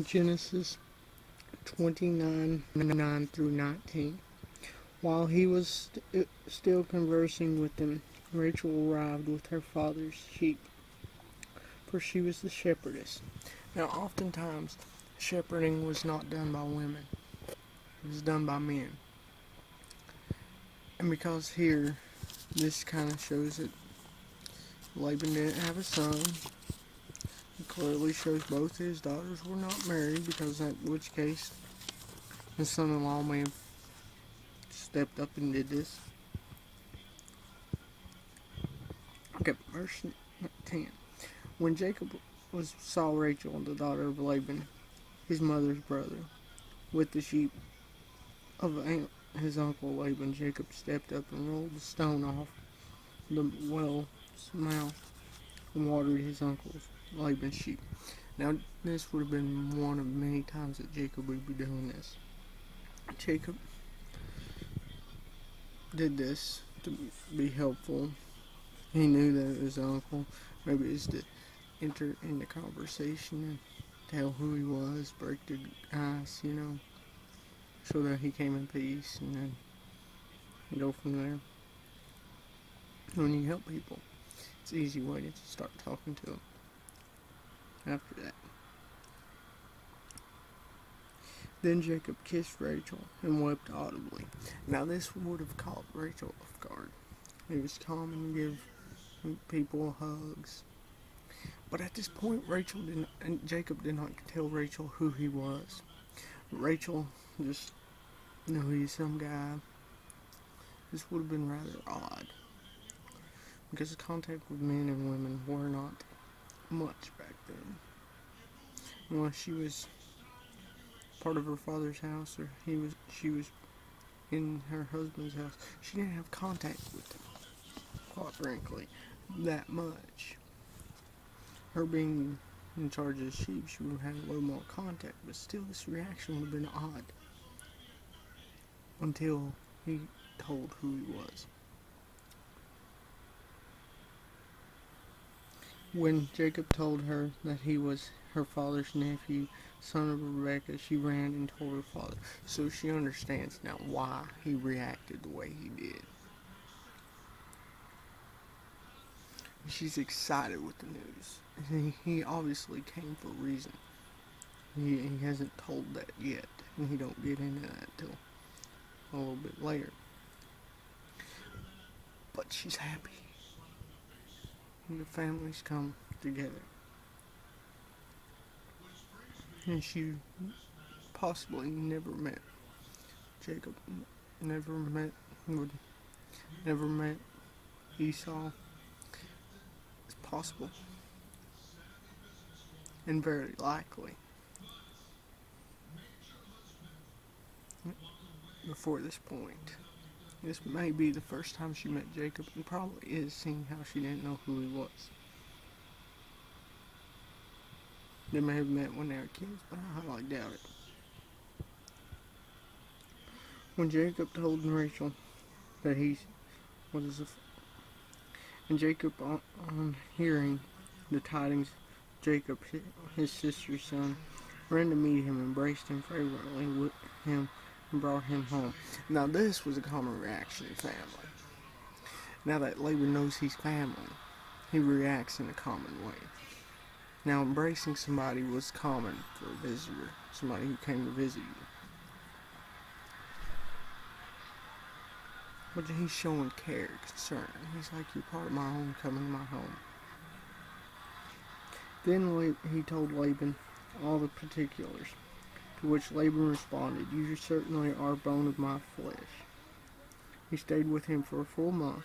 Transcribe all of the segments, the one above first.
Genesis 29:9 through 19. While he was still conversing with them, Rachel arrived with her father's sheep, for she was the shepherdess. Now, oftentimes, shepherding was not done by women, it was done by men. And because here, this kind of shows that Laban didn't have a son, it clearly shows both his daughters were not married, because in which case, his son-in-law may have stepped up and did this. Okay, verse 10. When Jacob saw Rachel, the daughter of Laban, his mother's brother, with the sheep of his uncle Laban, Jacob stepped up and rolled the stone off the well's mouth and watered his uncle's Laban's sheep. Now, this would have been one of many times that Jacob would be doing this. Jacob did this to be helpful. He knew that it was his uncle. Maybe it's to enter into conversation and tell who he was, break the ice, so that he came in peace, and then go from there. When you help people, it's an easy way to start talking to them after that. Then Jacob kissed Rachel and wept audibly. Now this would have caught Rachel off guard. It was common to give people hugs. But at this point, Jacob did not tell Rachel who he was. Rachel just knew he's some guy. This would have been rather odd, because the contact with men and women were not much back then. Unless she was part of her father's house, or she was in her husband's house, she didn't have contact with them, quite frankly, that much. Her being in charge of the sheep, she would have had a little more contact, but still this reaction would have been odd until he told who he was. When Jacob told her that he was her father's nephew, son of Rebekah, she ran and told her father. So she understands now why he reacted the way he did. She's excited with the news. He obviously came for a reason. He hasn't told that yet, and he don't get into that till a little bit later. But she's happy. And the families come together. And she possibly never met Jacob, never met Esau. It's possible, and very likely, before this point. This may be the first time she met Jacob, and probably is, seeing how she didn't know who he was. They may have met when they were kids, but I highly doubt it. When Jacob told Rachel that and Jacob, on hearing the tidings, Jacob, his sister's son, ran to meet him, embraced him fervently with him, and brought him home. Now this was a common reaction in family. Now that Laban knows he's family, he reacts in a common way. Now embracing somebody was common for a visitor, somebody who came to visit you. But he's showing care, concern. He's like, you're part of my home, coming to my home. Then he told Laban all the particulars, to which Laban responded, you certainly are bone of my flesh. He stayed with him for a full month.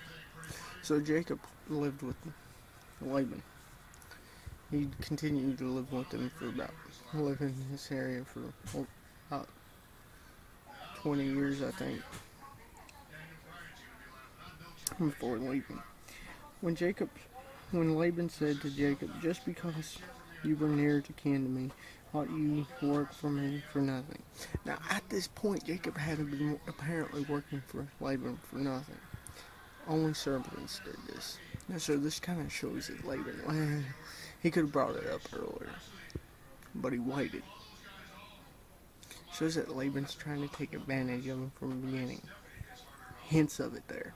So Jacob lived with Laban. He continued to live with him live in this area for about 20 years, I think, before leaving. When Laban said to Jacob, just because you were near to kin to me, ought you work for me for nothing. Now at this point, Jacob had been apparently working for Laban for nothing. Only servants did this. Now, so this kind of shows that Laban, he could have brought it up earlier, but he waited. shows that Laban's trying to take advantage of him from the beginning. Hints of it there.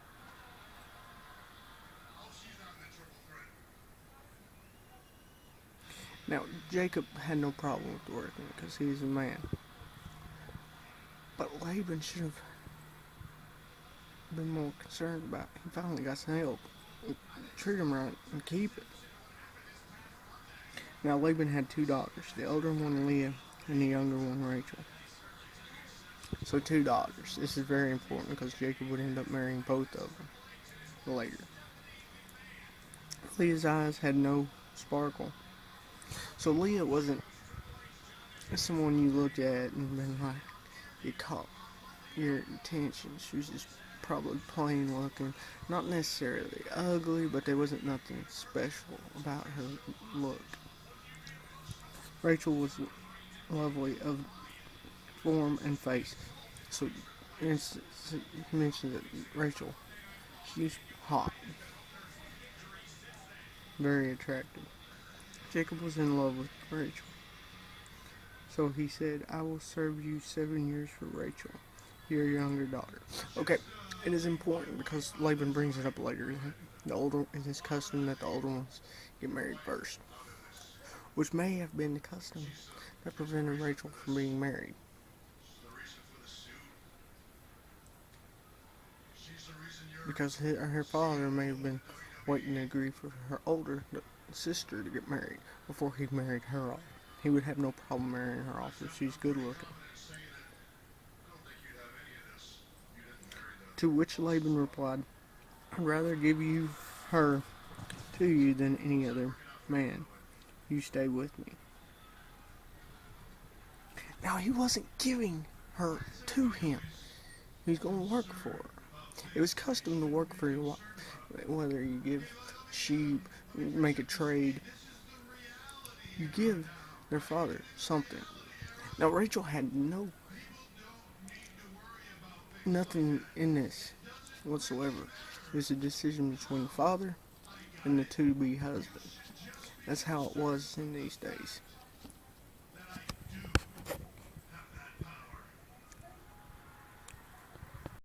Now, Jacob had no problem with working because he's a man. But Laban should have been more concerned about it. He finally got some help. Treat him right and keep it. Now, Laban had 2 daughters, the older one Leah and the younger one Rachel. So 2 daughters. This is very important because Jacob would end up marrying both of them later. Leah's eyes had no sparkle. So Leah wasn't someone you looked at and been like, it caught your attention. She was just probably plain looking. Not necessarily ugly, but there wasn't nothing special about her look. Rachel was lovely of form and face. So it's mentioned that Rachel, she's hot. Very attractive. Jacob was in love with Rachel. So he said, I will serve you 7 years for Rachel, your younger daughter. Okay, it is important because Laban brings it up later. It is custom that the older ones get married first, which may have been the custom that prevented Rachel from being married. Because her father may have been waiting to agree for her older sister to get married before he married her off. He would have no problem marrying her off if she's good looking. To which Laban replied, I'd rather give her to you than any other man. You stay with me. Now he wasn't giving her to him. He was going to work for her. It was custom to work for your wife. Whether you give sheep, make a trade, you give their father something. Now Rachel had nothing in this whatsoever. It was a decision between the father and the to-be husband. That's how it was in these days.